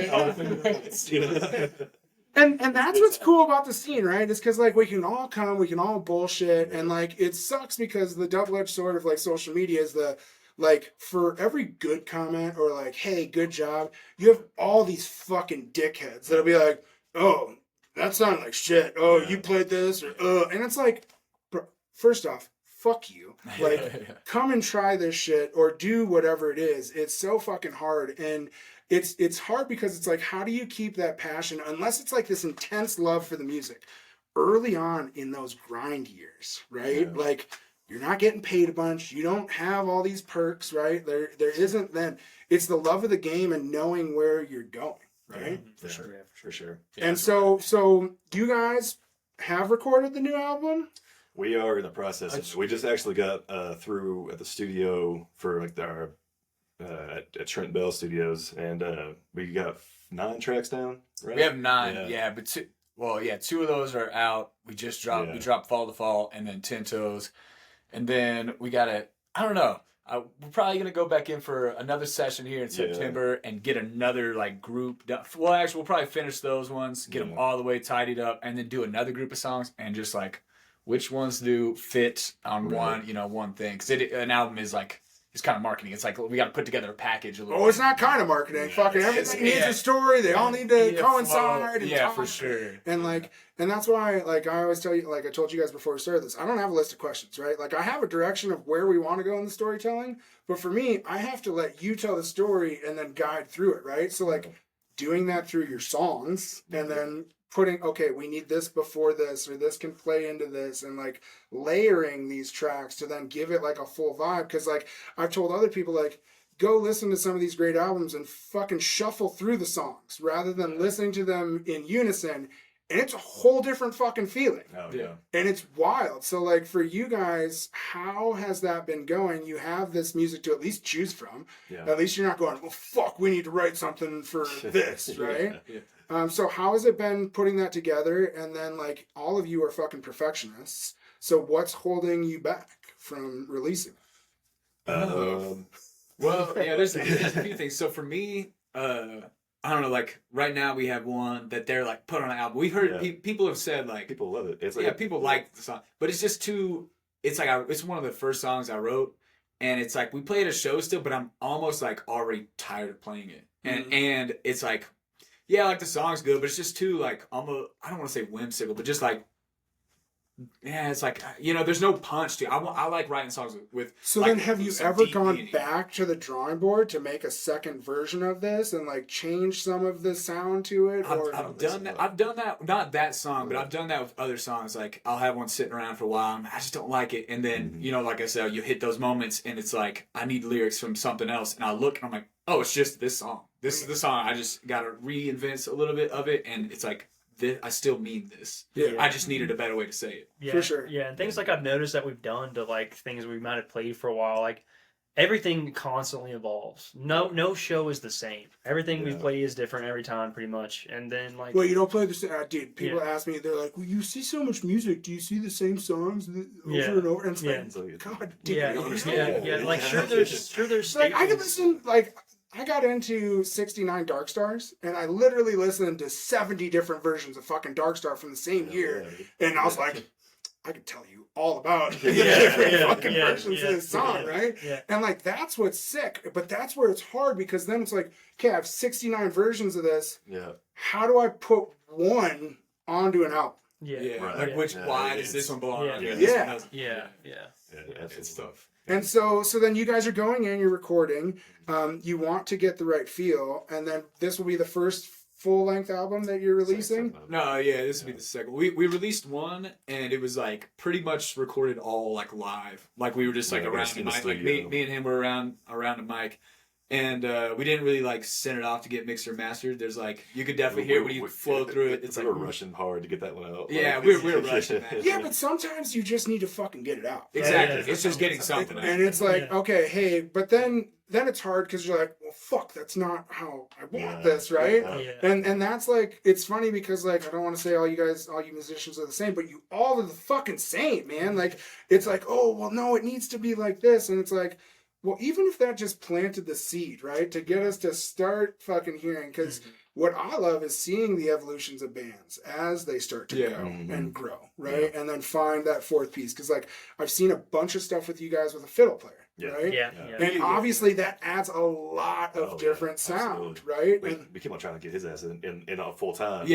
And that's what's cool about the scene, right? It's because like we can all come, we can all bullshit, and like it sucks because the double-edged sword of like social media is the like for every good comment or like, hey, good job, you have all these fucking dickheads that'll be like, oh, that sounded like shit. Oh, you played this or and it's like, bro, first off, fuck you. Like, come and try this shit or do whatever it is. It's so fucking hard. And it's hard because it's like, how do you keep that passion unless it's like this intense love for the music early on in those grind years, right? Yeah. Like, you're not getting paid a bunch. You don't have all these perks, right? There isn't then. It's the love of the game and knowing where you're going, right? For sure. Yeah, and so you guys have recorded the new album? We are in the process. We just actually got through at the studio for like our at Trent Bell Studios, and we got 9 tracks down. Right? We have 9, but two of those are out. We just dropped. We dropped Fall to Fall, and then 10 Toes, and then we got I don't know. We're probably gonna go back in for another session here in September and get another like group done. Well, actually, we'll probably finish those ones, get them all the way tidied up, and then do another group of songs and just like which ones do fit on one thing. Because an album is like. It's kind of marketing. It's like we got to put together a package a little bit. It's not kind of marketing. Fucking everything needs a story. They all need to coincide. And talk. For sure. And that's why, like, I always tell you, like I told you guys before we started this, I don't have a list of questions, right? Like, I have a direction of where we want to go in the storytelling, but for me, I have to let you tell the story and then guide through it, right? So, like, doing that through your songs and then putting, okay, we need this before this, or this can play into this, and like layering these tracks to then give it like a full vibe. Cause like I've told other people, like, go listen to some of these great albums and fucking shuffle through the songs rather than listening to them in unison. And it's a whole different fucking feeling. Oh, yeah. And it's wild. So like for you guys, how has that been going? You have this music to at least choose from. Yeah. At least you're not going, well, fuck, we need to write something for this, right? Yeah. So how has it been putting that together? And then like all of you are fucking perfectionists. So what's holding you back from releasing? Well, yeah, there's a few things. So for me, I don't know, like right now we have one that they're like put on an album. We've heard people have said like people love it. It's people like the song, but it's just too. It's like it's one of the first songs I wrote, and it's like we play at a show still, but I'm almost like already tired of playing it, and it's like. Yeah, like the song's good, but it's just too like almost. I don't want to say whimsical, but just like yeah, it's like, there's no punch to it. I like writing songs with. So like, then, have you some ever deep gone meaning. back to the drawing board to make a second version of this and like change some of the sound to it? Or I've done that. I've done that. Not that song, but I've done that with other songs. Like I'll have one sitting around for a while, and I just don't like it. And then like I said, you hit those moments, and it's like I need lyrics from something else, and I look, and I'm like, oh, it's just this song. This is the song. I just got to reinvent a little bit of it, and it's like. I still mean this. Yeah. I just needed a better way to say it. Yeah, For sure. Yeah, and things like I've noticed that we've done to like things we might have played for a while, like everything constantly evolves. No show is the same. Everything we play is different every time, pretty much. And then like, well, you don't play the same. Dude, people ask me, they're like, "Well, you see so much music. Do you see the same songs over and over?" And it's like, God damn. Like sure there's like I could staples. listen like. I got into 69 Dark Stars, and I literally listened to 70 different versions of fucking Dark Star from the same year, and I was like, I could tell you all about the different fucking versions of this song, right? Yeah. And like, that's what's sick, but that's where it's hard, because then it's like, okay, I have 69 versions of this. Yeah. How do I put one onto an album? Like why does this one belong? Yeah. It's tough. And so then you guys are going in, you're recording, you want to get the right feel, and then this will be the first full-length album that you're releasing? No, this will be the second. We released one, and it was like pretty much recorded all like live. Like we were just like around the mic. Like me and him were around the mic. And we didn't really like send it off to get mixed or mastered. There's like you could definitely hear when you flow through it. It's we like were rushing hard to get that one out. Yeah, we were rushing that. Yeah, but sometimes you just need to fucking get it out. Exactly. It's just getting something out. And it's like, okay, hey, but then it's hard because you're like, well, fuck, that's not how I want this, right? And that's like, it's funny because like, I don't want to say all you musicians are the same, but you all are the fucking same, man. Like, it's like, oh, well, no, it needs to be like this. And it's like, well, even if that just planted the seed, right, to get us to start fucking hearing, because what I love is seeing the evolutions of bands as they start to go and grow, right, and then find that fourth piece. Because like I've seen a bunch of stuff with you guys with a fiddle player, right? And obviously that adds a lot of different sound, right? We keep on trying to get his ass in a full time.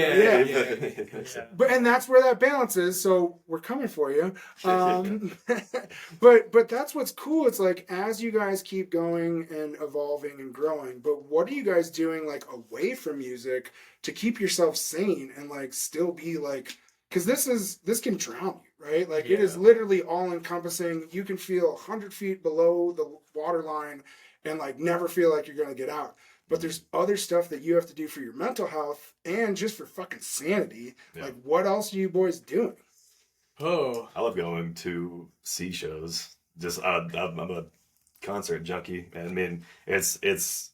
But and that's where that balance is. So we're coming for you. But that's what's cool. It's like as you guys keep going and evolving and growing. But what are you guys doing like away from music to keep yourself sane and like still be like? Because this can drown you, right? Like it is literally all encompassing. You can feel 100 feet below the water line and like never feel like you're going to get out. But there's other stuff that you have to do for your mental health and just for fucking sanity. Like what else are you boys doing? Oh, I love going to see shows. Just I'm a concert junkie. And I mean, it's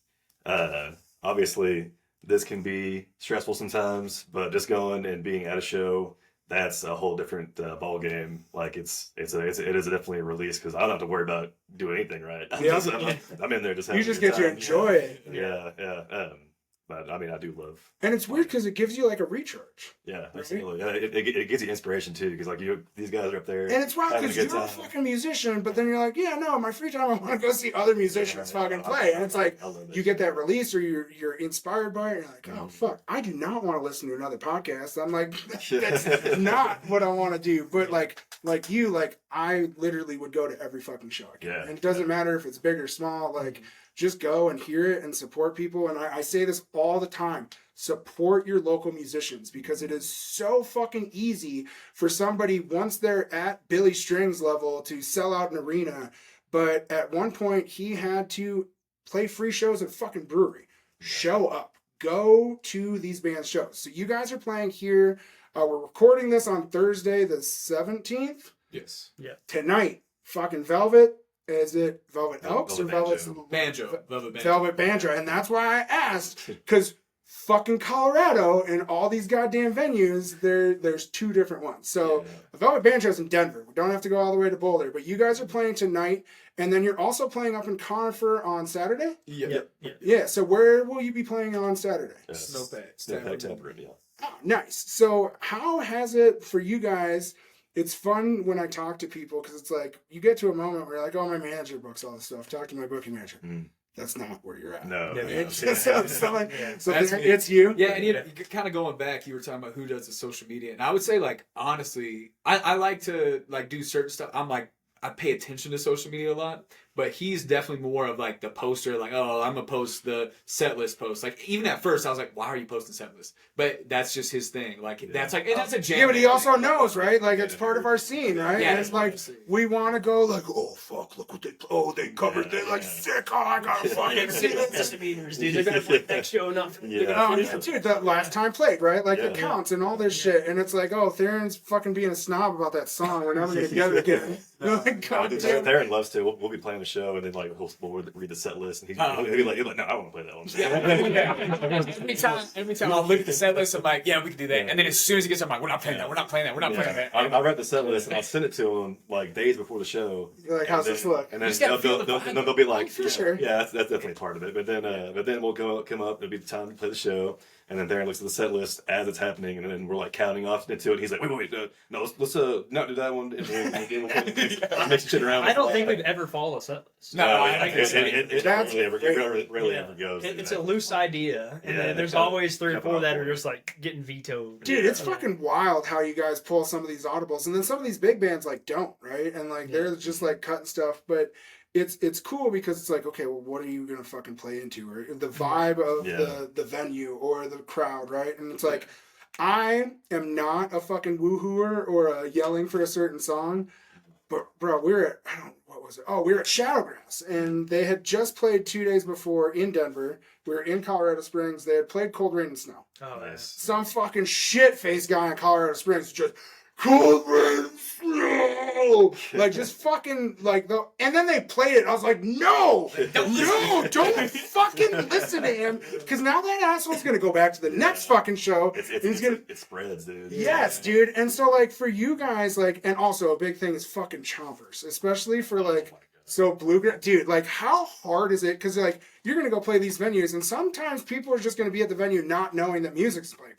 obviously this can be stressful sometimes, but just going and being at a show, that's a whole different ball game. Like it is definitely a release because I don't have to worry about doing anything, right? I'm in there just having you just get to enjoy it. Yeah. But I mean, I do love. And it's weird because it gives you like a recharge. Yeah, absolutely. It gives you inspiration too because like these guys are up there. And it's wild because you're a fucking musician, but then you're like, yeah, no, my free time I want to go see other musicians fucking play. And it's like you get that release or you're inspired by it. And you're like, oh fuck, I do not want to listen to another podcast. I'm like, that's not what I want to do. But like you, like I literally would go to every fucking show again. Yeah. And it doesn't matter if it's big or small. Like. Just go and hear it and support people. And I say this all the time. Support your local musicians because it is so fucking easy for somebody once they're at Billy Strings level to sell out an arena. But at one point he had to play free shows at fucking brewery. Show up. Go to these bands' shows. So you guys are playing here. We're recording this on Thursday the 17th. Yes. Yeah. Tonight, fucking Velvet. Is it Velvet Elks or Velvet Banjo? Velvet Banjo. And that's why I asked, because fucking Colorado and all these goddamn venues, there's two different ones. So Velvet Banjo's in Denver. We don't have to go all the way to Boulder. But you guys are playing tonight, and then you're also playing up in Conifer on Saturday? Yeah, so where will you be playing on Saturday? Snowpack, yeah. Oh, nice. So how has it for you guys... It's fun when I talk to people because it's like you get to a moment where you're like, oh, my manager books all this stuff. Talk to my booking manager. that's not where you're at. No. It's it's you. Yeah, and you kind of going back, you were talking about who does the social media, and I would say like honestly, I like to like do certain stuff. I'm like I pay attention to social media a lot, but he's definitely more of like the poster, like, oh, I'm gonna post the set list post. Like even at first I was like, why are you posting set list? But that's just his thing. Like that's like that's a jam. Yeah, but he also knows, right? Like it's part of our scene, right? Yeah, and it's like we want to go like, oh fuck, look what they covered. They're like sick. Oh, I gotta fucking see this. Misdemeanors, dude. They're gonna flip that show enough. Dude, that last time played, right? Like it counts and all this shit, and it's like, oh, Theron's fucking being a snob about that song. We're never gonna get together again. Like, God damn. Theron loves to. We'll be playing the show, and then like we'll read the set list, and he'll be like, no, I want to play that one. Every time I'll look at the set list, I'm like, yeah, we can do that. And then as soon as he gets, I'm like, we're not playing that. We're not playing that. We're not playing that. I read the set list, and I'll send it to him like days before the show. You're like, how's this look? And then they'll be like, for sure. Yeah, that's definitely part of it. But then we'll come up. It'll be the time to play the show. And then Theron looks at the set list as it's happening, and then we're like counting off into it. He's like, "Wait, no, let's not do that one." And we'll mix shit around. I don't think we've ever followed a set list. No, it rarely ever goes. It's a loose idea, and then there's always 3 or 4 that are just like getting vetoed. Dude, it's fucking wild how you guys pull some of these audibles, and then some of these big bands like don't, right? And like they're just like cutting stuff, but. It's cool because it's like, okay, well, what are you gonna fucking play into, or the vibe of the venue or the crowd, right? And it's like, I am not a fucking woohooer or a yelling for a certain song, but bro, we were at Showdowns, and they had just played 2 days before in Denver. We were in Colorado Springs. They had played Cold Rain and Snow. Oh, nice. Some fucking shit faced guy in Colorado Springs just. Cold Rain and Snow! Like, just fucking, like, and then they played it, and I was like, no, don't fucking listen to him, because now that asshole's gonna go back to the next fucking show. It spreads, dude. Yes, dude. And so, like, for you guys, like, and also a big thing is fucking chompers, especially for, like, so bluegrass, dude, like, how hard is it? Because, like, you're gonna go play these venues, and sometimes people are just gonna be at the venue not knowing that music's played.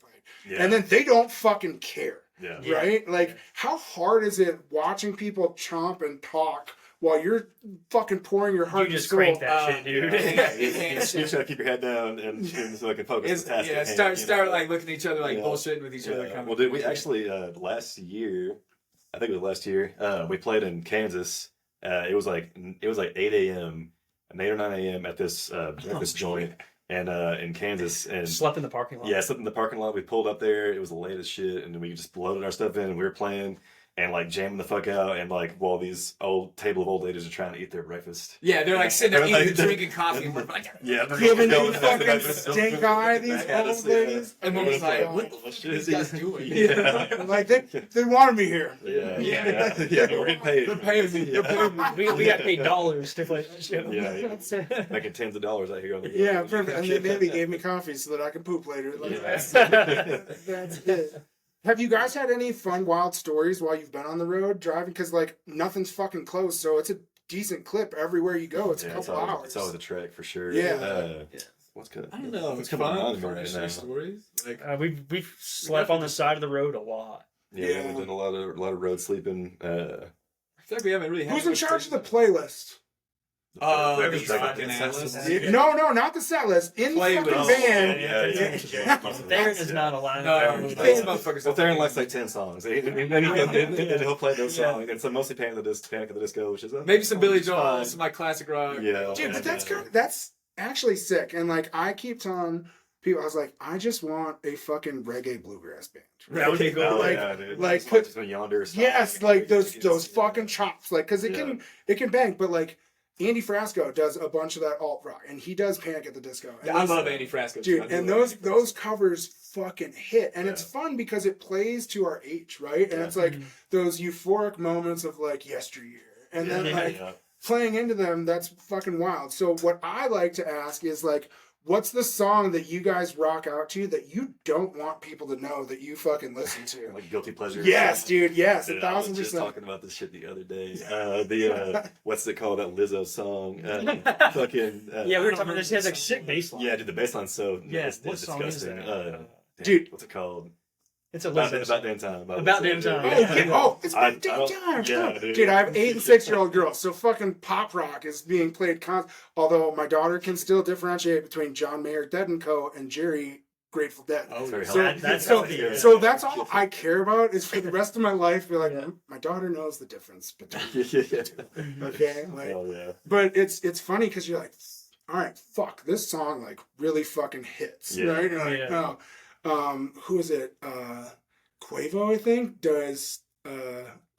And then they don't fucking care. Yeah. Right? Like, how hard is it watching people chomp and talk while you're fucking pouring your heart and soul? You just crank that shit, dude. You just gotta keep your head down and so I can focus on the task. Start like looking at each other, like bullshitting with each other. Well, dude, we actually last year, I think it was last year, we played in Kansas. It was like 8 a.m. and 8 or 9 a.m. at this breakfast joint. And in Kansas, and slept in the parking lot. Yeah, slept in the parking lot. We pulled up there. It was the latest shit, and we just loaded our stuff in, and we were playing and like jamming the fuck out, and like while these table of old ladies are trying to eat their breakfast. Yeah, they're like sitting there eating, drinking coffee, and we're like, giving you fucking stink eye, these old ladies. And we're like, what are you guys doing? Yeah, like they wanted me here. Yeah, we're getting paid. They're paying me. We got paid dollars to play that show. Yeah. Making tens of dollars out here on the road. Yeah, perfect. And they maybe gave me coffee so that I can poop later. Like, that's it. Have you guys had any fun, wild stories while you've been on the road driving? Because, like, nothing's fucking close, so it's a decent clip everywhere you go. It's a couple hours. It's always a trek, for sure. Yeah. What's good? I don't know. What's coming on right now? Stories? Like, we've slept on the side of the road a lot. Yeah, we've done a lot of road sleeping. I feel like we haven't really had Who's in charge of the playlist? These fucking analysts. No, not the set list. In the fucking band. Theron is not allowed. No, these motherfuckers. Well, Theron likes like 10 songs. And he'll play those songs. And so mostly Panic at the Disco, which is maybe some Billy Joel, some like classic rock. Yeah. Dude, but that's actually sick. And like, I keep telling people, I was like, I just want a fucking reggae bluegrass band. That would be cool. Like put Yonder. Yes, like those fucking chops. Like, because it can bang, but like. Andy Frasco does a bunch of that alt rock, and he does Panic at the Disco. Yeah, I love Andy Frasco, dude. And those covers fucking hit, and it's fun because it plays to our age, right? And it's like those euphoric moments of like yesteryear, and then playing into them. That's fucking wild. So what I like to ask is like, what's the song that you guys rock out to that you don't want people to know that you fucking listen to? Like guilty pleasure. Yes, dude. Yes, 1,000%. I was just talking about this shit the other day. What's it called? That Lizzo song. Yeah, we were talking about this. He has like sick bass line. Yeah, dude, the bass line's so it's disgusting. Is dude, what's it called? It's a About list. damn time. About damn time. It's about damn time. Yeah, dude, I have 8 and 6-year-old girls, so fucking pop rock is being played although my daughter can still differentiate between John Mayer, Dead and Co. and Jerry Grateful Dead. Oh, very So that's all I care about is for the rest of my life. Be like, my daughter knows the difference between. Okay, like, hell yeah. but it's funny because you're like, all right, fuck, this song like really fucking hits, right? You're like, oh, who is it? Quavo, I think, does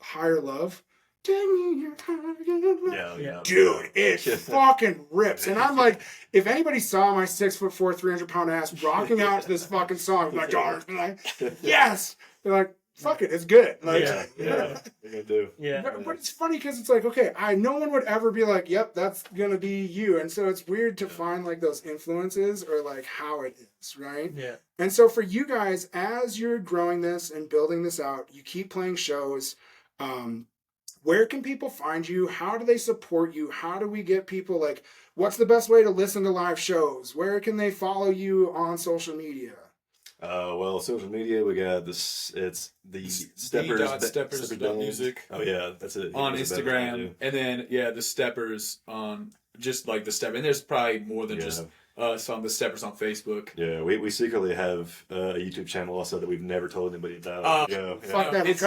Higher Love. Yeah. Dude, it fucking rips. And I'm like, if anybody saw my 6'4", 300-pound ass rocking out to this fucking song, my daughter's like, yes. They're like, fuck it, it's good. Like, They're gonna do. Yeah. But it's funny because it's like, okay, no one would ever be like, yep, that's gonna be you. And so it's weird to find like those influences or like how it is, right? Yeah. And so for you guys, as you're growing this and building this out, you keep playing shows. Where can people find you? How do they support you? How do we get people like, what's the best way to listen to live shows? Where can they follow you on social media? Well, social media, we got this. It's the Steppers.music. Oh yeah, that's it. On Instagram, and then the Steppers on just like the Stepper. And there's probably more than just some of the Steppers on Facebook. Yeah, we secretly have a YouTube channel also that we've never told anybody about. Fuck that, it's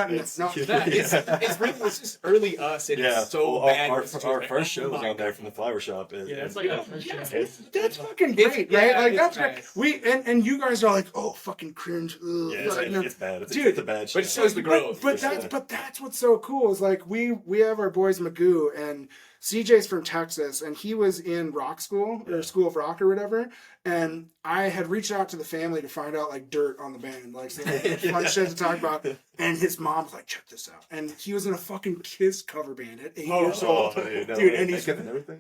just early us. And it's so bad. Our first show was on there from the flower shop. It's like that's fucking great, right? Like that's great. And you guys are like, oh, fucking cringe. Ugh. It's bad. Dude, it's a bad show. But it shows the growth. But that's what's so cool is like we have our boys Magoo and CJ's from Texas, and he was in rock school or School of Rock or whatever. And I had reached out to the family to find out like dirt on the band, like some fun shit to talk about. And his mom was like, check this out. And he was in a fucking Kiss cover band at 8 years old. Dude, and he's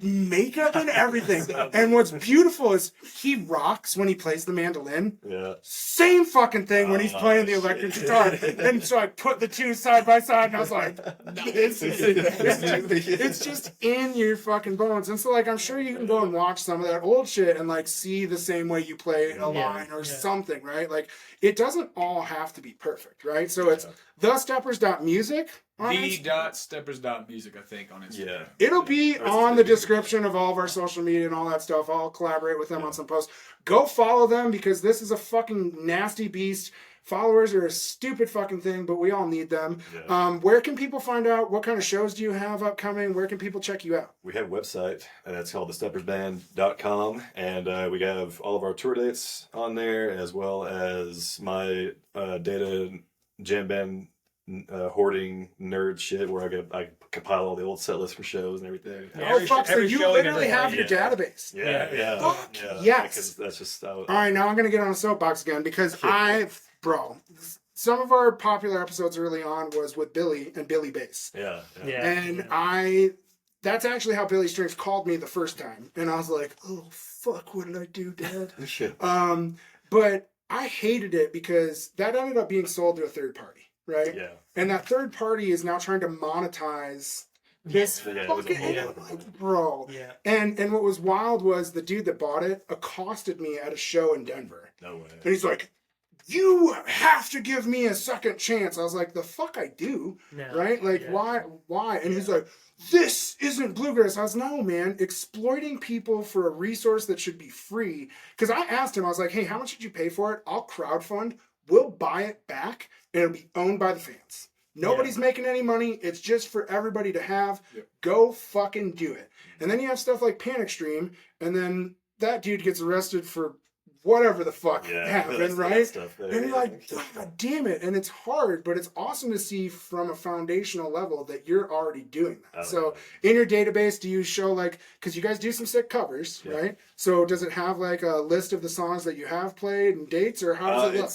makeup and everything. And what's beautiful is he rocks when he plays the mandolin. Yeah. Same fucking thing when he's playing the electric guitar. And so I put the two side by side and I was like, it's just in your fucking bones. And so like I'm sure you can go and watch some of that old shit and like see the same way you play a line or something, right? Like it doesn't all have to be perfect, right? So it's thesteppers.music. The.steppers.music, I think, on Instagram. Yeah. It'll be on the description of all of our social media and all that stuff. I'll collaborate with them on some posts. Go follow them because this is a fucking nasty beast. Followers are a stupid fucking thing, but we all need them. Yeah. Where can people find out? What kind of shows do you have upcoming? Where can people check you out? We have a website, and that's called thesteppersband.com, and we have all of our tour dates on there, as well as my data jam band hoarding nerd shit, where I compile all the old set lists for shows and everything. Oh fuck! So you literally have your database. Yeah. Fuck yes. Because that's just all right, now I'm gonna get on a soapbox again because Bro, some of our popular episodes early on was with Billy and Billy Bass. And that's actually how Billy Strings called me the first time. And I was like, oh, fuck, what did I do, Dad? But I hated it because that ended up being sold to a third party, right? Yeah. And that third party is now trying to monetize this fucking bro. Yeah. And what was wild was the dude that bought it accosted me at a show in Denver. No way. And he's like, you have to give me a second chance. I was like, the fuck I do, right? Like, why? And he's like, this isn't bluegrass. I was, no, man, exploiting people for a resource that should be free. Because I asked him, I was like, hey, how much did you pay for it? I'll crowdfund. We'll buy it back, and it'll be owned by the fans. Nobody's making any money. It's just for everybody to have. Go fucking do it. And then you have stuff like Panic Stream, and then that dude gets arrested for whatever the fuck happened, right? And you're like, God damn it. And it's hard, but it's awesome to see from a foundational level that you're already doing that. So in your database, do you show like, because you guys do some sick covers, right? So does it have like a list of the songs that you have played and dates, or how does it look?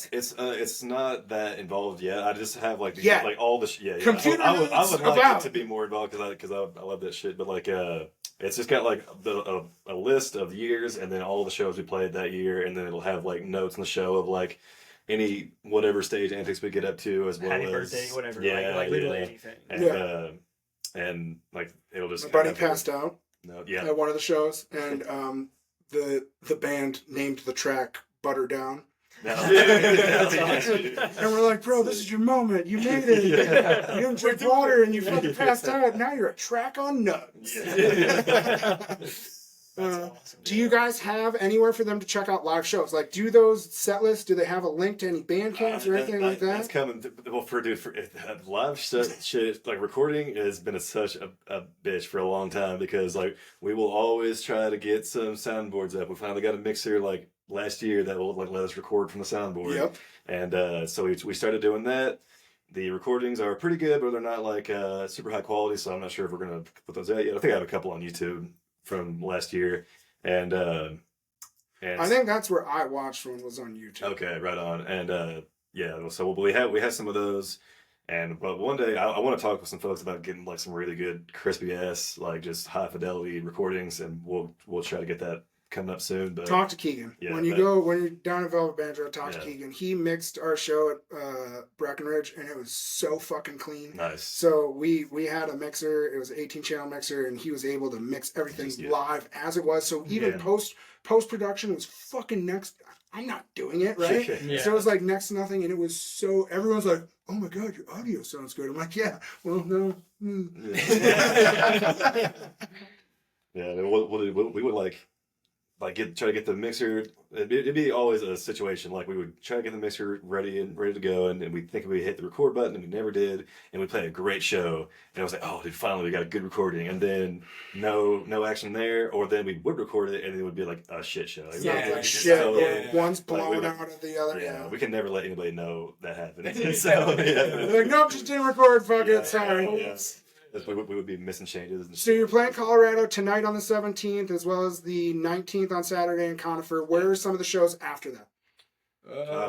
It's not that involved yet. I just have like like all the computer. I would like it to be more involved because I love that shit. But like it's just got like a list of years and then all the shows we played that year, and then it'll have like notes in the show of like any whatever stage antics we get up to, as well Happy as birthday, whatever, like literally anything. And, and like it'll just. My buddy passed out. At one of the shows, and the band named the track "Butter Down." No. And we're like, bro, this is your moment. You made it. You didn't drink water and you fucking passed out. Now you're a track on nuts. Do you guys have anywhere for them to check out live shows? Like, do those set lists, do they have a link to any band camps or anything like that? That's coming. Well, for live shit, like recording has been such a bitch for a long time because like we will always try to get some soundboards up. We finally got a mixer like last year that will like let us record from the soundboard. Yep. And so we started doing that. The recordings are pretty good, but they're not like super high quality. So I'm not sure if we're gonna put those out yet. I think I have a couple on YouTube from last year, and I think that's where I watched one was on YouTube. Okay, right on. And yeah, so we have some of those, but one day I want to talk with some folks about getting like some really good crispy ass like just high fidelity recordings, and we'll try to get that coming up soon. But talk to Keegan when you're down at Velvet Banter. Talk to Keegan. He mixed our show at Breckenridge, and it was so fucking clean. Nice. So we had a mixer. It was an 18 channel mixer, and he was able to mix everything live as it was. So even post production was fucking next. I'm not doing it right. So it was like next to nothing, and it was so. Everyone's like, "Oh my god, your audio sounds good." I'm like, "Yeah, well, no." Yeah, we would like try to get the mixer. It'd be always a situation like we would try to get the mixer ready to go, and we think we hit the record button, and we never did, and we played a great show, and I was like, oh dude, finally we got a good recording, and then no action there, or then we would record it, and it would be like a shit show. One's blown out of the other. Yeah, we can never let anybody know that happened. So like, nope, just didn't record. Fuck it, sorry. We would be missing changes. So you're playing Colorado tonight on the 17th, as well as the 19th on Saturday in Conifer. Where are some of the shows after that?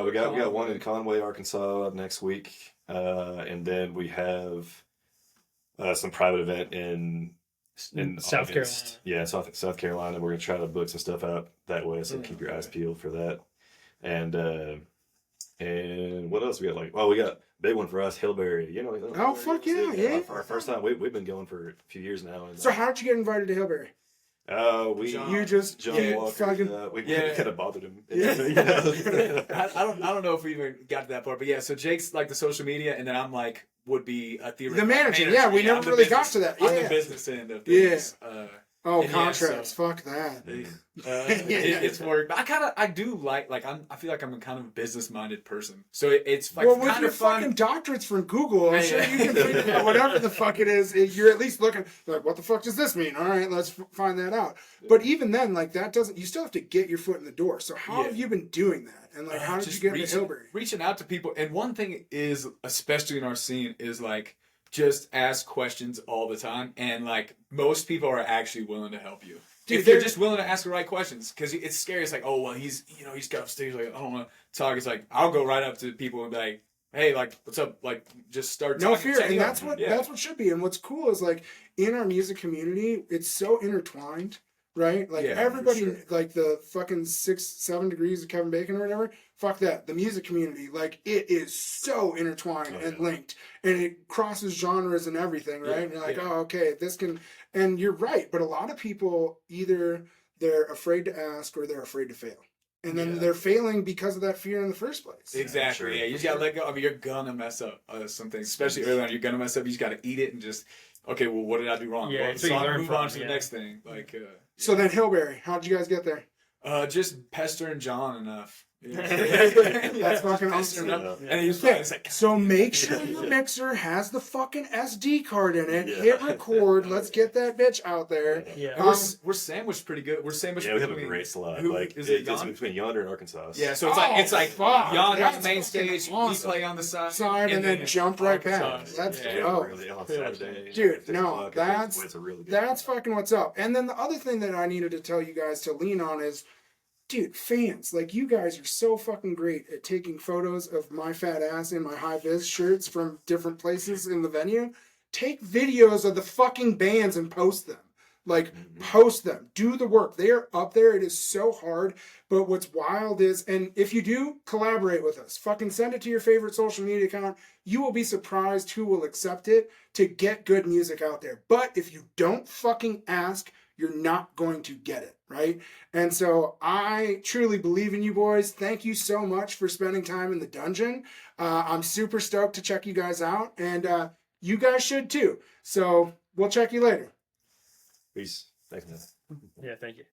We got one in Conway, Arkansas next week, and then we have some private event in South Carolina. Yeah, South Carolina. We're gonna try to book some stuff out that way, so keep your eyes peeled for that. And what else we got? We got. Big one for us, Hillberry. You know. Oh fuck yeah! Our first time. We've been going for a few years now. And, so how did you get invited to Hillberry? John Walker. We kind of bothered him. I don't know if we even got to that part, but yeah. So Jake's like the social media, and then I'm like would be a Theron. The manager. Yeah, we never really got to that. I'm the business end of things. Contracts. Fuck that. It's more. I do like. I feel like I'm a kind of business-minded person. So it's like. Well, with your fucking doctorates from Google, I'm sure you can figure out whatever the fuck it is. You're at least looking like, what the fuck does this mean? All right, let's find that out. But even then, like that doesn't. You still have to get your foot in the door. So how have you been doing that? And like, how did you get into Hillberry? Reaching out to people, and one thing is, especially in our scene, is like. Just ask questions all the time, and like most people are actually willing to help you. Dude, if you're just willing to ask the right questions, because it's scary. It's like, oh well, he's got upstairs. Like I don't want to talk. It's like I'll go right up to people and be like, hey, like what's up? Like just start. No fear, and that's what should be. And what's cool is like in our music community, it's so intertwined. Right? Like everybody, like the fucking 6-7 degrees of Kevin Bacon or whatever. Fuck that. The music community, like it is so intertwined and linked, and it crosses genres and everything, right? And you're like, oh, okay, this can, and you're right. But a lot of people either they're afraid to ask or they're afraid to fail, and then they're failing because of that fear in the first place. Exactly. Yeah, you just gotta let go. I mean, you're gonna mess up something, especially early on. You're gonna mess up. You just gotta eat it and just. Okay, well, what did I do wrong? Yeah, well, so you move on to the next thing. Like, so then Hillberry, how'd you guys get there? Just pestering John enough. That's fucking awesome. And he's like, so make sure your mixer has the fucking SD card in it. Hit record. Let's get that bitch out there. Yeah. We're sandwiched pretty good. We're sandwiched. Yeah, we have a great slot. Is it between Yonder and Arkansas? Yeah, so it's like Yonder on the main stage. Awesome. We play on the side and then jump right back. That's dope. Dude, no, that's fucking what's up. And then the other thing that I needed to tell you guys to lean on is. Dude, fans, like you guys are so fucking great at taking photos of my fat ass in my high vis shirts from different places in the venue. Take videos of the fucking bands and post them. Like, post them. Do the work. They are up there. It is so hard. But what's wild is, and if you do, collaborate with us. Fucking send it to your favorite social media account. You will be surprised who will accept it to get good music out there. But if you don't fucking ask, you're not going to get it, right? And so I truly believe in you boys. Thank you so much for spending time in the dungeon. I'm super stoked to check you guys out, and you guys should too. So we'll check you later. Peace. Thanks, man. Yeah, thank you.